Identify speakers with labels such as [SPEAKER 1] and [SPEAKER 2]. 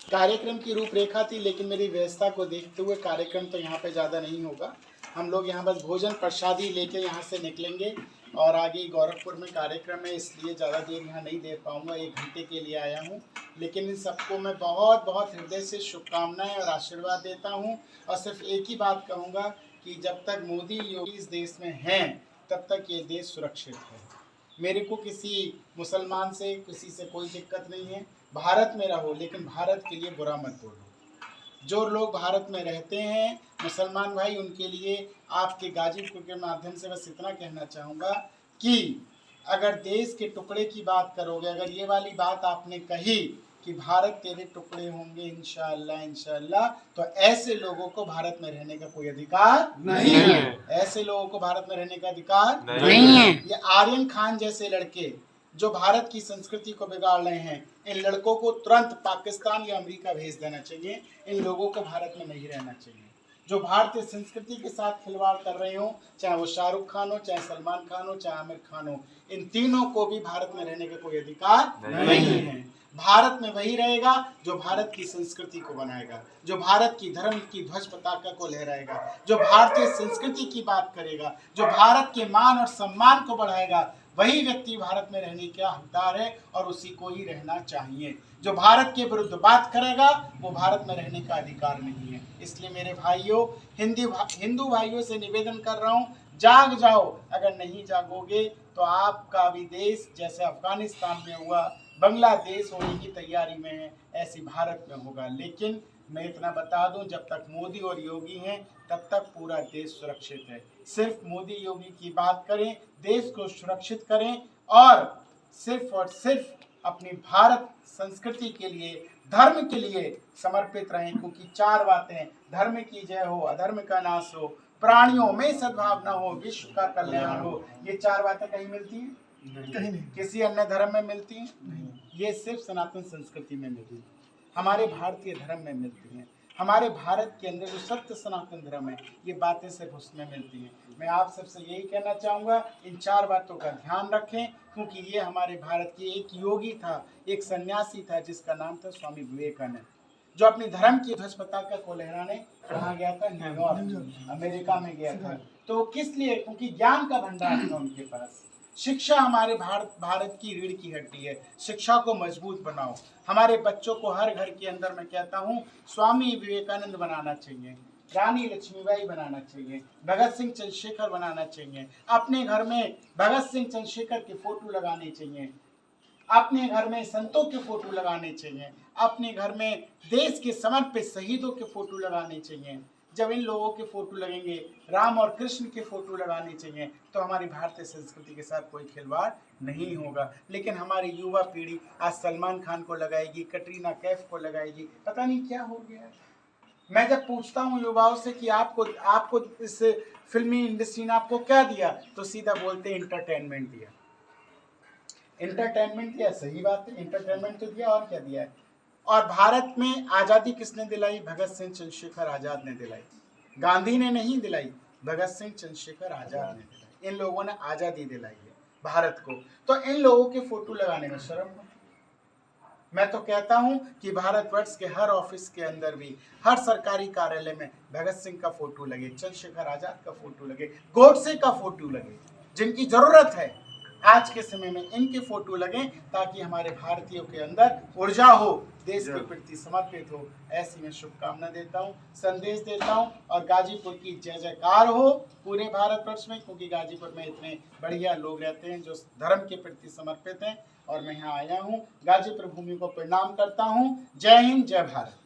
[SPEAKER 1] कार्यक्रम की रूपरेखा थी, लेकिन मेरी व्यवस्था को देखते हुए कार्यक्रम तो यहाँ पे ज़्यादा नहीं होगा। हम लोग यहाँ बस भोजन प्रसादी लेके यहाँ से निकलेंगे और आगे गोरखपुर में कार्यक्रम है, इसलिए ज़्यादा देर यहाँ नहीं दे पाऊँगा। 1 घंटे के लिए आया हूँ, लेकिन इन सबको मैं बहुत बहुत हृदय से शुभकामनाएं और आशीर्वाद देता हूँ। और सिर्फ एक ही बात कहूँगा कि जब तक मोदी योगी इस देश में हैं, तब तक ये देश सुरक्षित है। मेरे को किसी मुसलमान से, किसी से कोई दिक्कत नहीं है। भारत में रहो, लेकिन भारत के लिए बुरा मत बोलो। जो लोग भारत में रहते हैं मुसलमान भाई, उनके लिए आपके गाजीपुर के माध्यम से बस इतना कहना चाहूँगा कि अगर देश के टुकड़े की बात करोगे, अगर ये वाली बात आपने कही कि भारत तेरे टुकड़े होंगे इंशाअल्लाह इंशाअल्लाह, तो ऐसे लोगों को भारत में रहने का कोई अधिकार नहीं है। ऐसे लोगों को भारत में रहने का अधिकार नहीं है। ये आर्यन खान जैसे लड़के जो भारत की संस्कृति को बिगाड़ रहे हैं, इन लड़कों को तुरंत पाकिस्तान या अमेरिका भेज देना चाहिए। इन लोगों को भारत में नहीं रहना चाहिए। जो भारतीय संस्कृति के साथ खिलवाड़ कर रहे हो, चाहे वो शाहरुख खान हो, चाहे सलमान खान हो, चाहे आमिर खान हो, इन तीनों को भी भारत में रहने का कोई अधिकार नहीं है। भारत में वही रहेगा जो भारत की संस्कृति को बनाएगा, जो भारत की धर्म की ध्वज पताका को लहराएगा, जो भारतीय संस्कृति की बात करेगा, जो भारत के मान और सम्मान को बढ़ाएगा, वही व्यक्ति भारत में रहने का हकदार है और उसी को ही रहना चाहिए। जो भारत के विरुद्ध बात करेगा वो भारत में रहने का अधिकार नहीं है। इसलिए मेरे भाइयों, हिंदू भाइयों से निवेदन कर रहा हूँ, जाग जाओ। अगर नहीं जागोगे तो आपका भी देश जैसे अफगानिस्तान में हुआ, बांग्लादेश होने की तैयारी में है, ऐसी भारत में होगा। लेकिन मैं इतना बता दूं, जब तक मोदी और योगी हैं तब तक पूरा देश सुरक्षित है। सिर्फ मोदी योगी की बात करें, देश को सुरक्षित करें और सिर्फ अपनी भारत संस्कृति के लिए, धर्म के लिए समर्पित रहें। क्योंकि 4 बातें, धर्म की जय हो, अधर्म का नाश हो, प्राणियों में सद्भावना हो, विश्व का कल्याण हो। ये 4 बातें कहीं मिलती हैं? कहीं नहीं। किसी अन्य धर्म में मिलती हैं? नहीं। ये सिर्फ सनातन संस्कृति में मिलती है, हमारे भारतीय धर्म में मिलती हैं। हमारे भारत के अंदर जो सत्य सनातन धर्म है, ये बातें सिर्फ उसमें मिलती हैं। मैं आप सबसे यही कहना चाहूँगा, इन 4 बातों का ध्यान रखें, क्योंकि ये हमारे भारत की एक योगी था, एक सन्यासी था, जिसका नाम था स्वामी विवेकानंद, जो अपनी धर्म की ध्वज पताका को लहराने कहाँ गया था? न्यूयॉर्क, अमेरिका में गया था। तो किस लिए? क्योंकि ज्ञान का भंडार था उनके पास। शिक्षा हमारे भारत की रीढ़ की हड्डी है। शिक्षा को मजबूत बनाओ। हमारे बच्चों को हर घर के अंदर, मैं कहता हूँ, स्वामी विवेकानंद बनाना चाहिए, रानी लक्ष्मीबाई बनाना चाहिए, भगत सिंह चंद्रशेखर बनाना चाहिए। अपने घर में भगत सिंह चंद्रशेखर के फोटो लगाने चाहिए, अपने घर में संतों के फोटो लगाने चाहिए, अपने घर में देश के समर्पित शहीदों के फोटो लगाने चाहिए। जब इन लोगों के फोटो लगेंगे, राम और कृष्ण के फोटो लगाने चाहिए, तो हमारी भारतीय संस्कृति के साथ कोई खिलवाड़ नहीं होगा। लेकिन हमारी युवा पीढ़ी आज सलमान खान को लगाएगी, कटरीना कैफ को लगाएगी, पता नहीं क्या हो गया है। मैं जब पूछता हूँ युवाओं से कि आपको इस फिल्मी इंडस्ट्री ने आपको क्या दिया, तो सीधा बोलते हैं एंटरटेनमेंट दिया। एंटरटेनमेंट दिया, सही बात है, एंटरटेनमेंट तो दिया, और क्या दिया है? और भारत में आज़ादी किसने दिलाई? भगत सिंह चंद्रशेखर आज़ाद ने दिलाई। गांधी ने नहीं दिलाई, भगत सिंह चंद्रशेखर आज़ाद ने दिलाई। इन लोगों ने आज़ादी दिलाई है भारत को, तो इन लोगों के फोटो लगाने में शर्म हो। मैं तो कहता हूं कि भारतवर्ष के हर ऑफिस के अंदर भी, हर सरकारी कार्यालय में भगत सिंह का फोटो लगे, चंद्रशेखर आज़ाद का फोटो लगे, गोडसे का फोटो लगे। जिनकी जरूरत है आज के समय में, इनके फोटो लगें, ताकि हमारे भारतीयों के अंदर ऊर्जा हो, देश के प्रति समर्पित हो। ऐसी मैं शुभकामना देता हूँ, संदेश देता हूँ। और गाजीपुर की जय जयकार हो पूरे भारतवर्ष में, क्योंकि गाजीपुर में इतने बढ़िया लोग रहते हैं जो धर्म के प्रति समर्पित हैं। और मैं यहाँ आया हूँ, गाजीपुर भूमि को प्रणाम करता हूँ। जय हिंद, जय भारत।